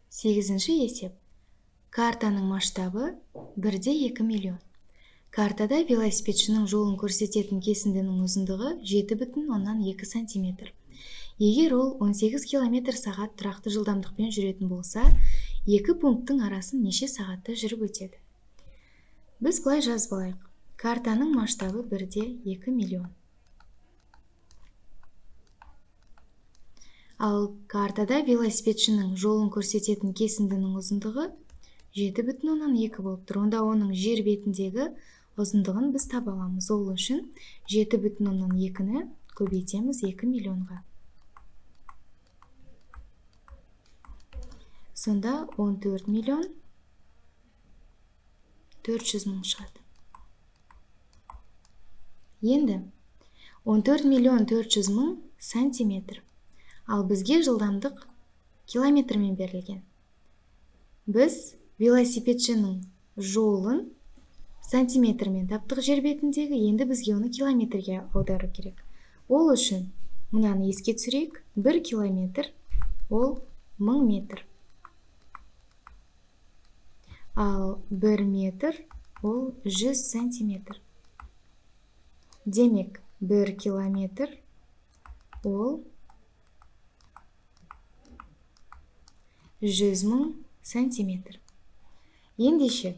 Сегізінші есеп. Картаның масштабы 1/2 миллион. Картада велосипедшінің жолын көрсететін кесіндінің ұзындығы 7,2 см. Егер ол 18 км/сағат тұрақты жылдамдықпен жүретін болса, екі пункттің арасын неше сағатта жүріп өтеді? Біз былай жазып алайық. Картаның масштабы 1/2 миллион. Ал картада велосипедшінің жолын көрсететін кесіндінің ұзындығы 7,2 болып тұр. Онда оның жер бетіндегі ұзындығын біз таба аламыз. Ол үшін 7,2-ні көбейтеміз 2 миллионға. Сонда 14 миллион 400 мың шығады. Енді 14 миллион 400 мың сантиметр. Ал бізге жылдамдық километрмен берілген. Біз велосипедшінің жолын сантиметрмен таптық жер бетіндегі, енді бізге оны километрге аудару керек. Ол үшін мынаны еске түсірейік. 1 километр ол 1000 метр. Ал 1 метр ол 100 сантиметр. Демек, 1 километр ол 100 мың сантиметр. Ендеше,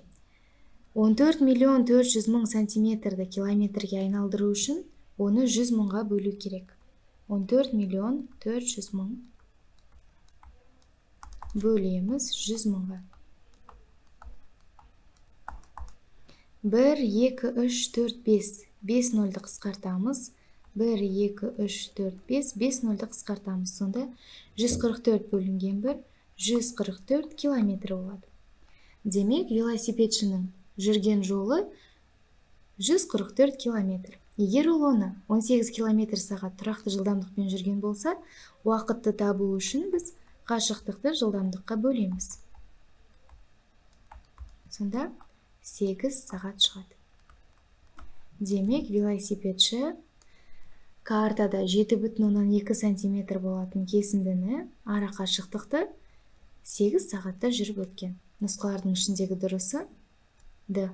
14 миллион 400 мың сантиметрді километрге айналдыру үшін оны 100 мыңға бөлу керек. 14 миллион 400 мың бөлеміз 100 мыңға. 1, 2, 3, 4, 5. 5 нөлді қысқартамыз. 1, 2, 3, 4, 5. 5 нөлді қысқартамыз. Сонда 144 бөлінген 1, 144 километр болады. Демек, велосипедшінің жүрген жолы 144 километр. Егер ол оны 18 км/сағат тұрақты жылдамдықпен жүрген болса, уақытты табу үшін біз қашықтықты жылдамдыққа бөлеміз. Сонда 8 сағат шығады. Демек, велосипедші картада 7,2 см болатын кесіндіні ара қашықтықты 8 сағатта жүріп өткен. Нұсқалардың ішіндегі дұрысы Д.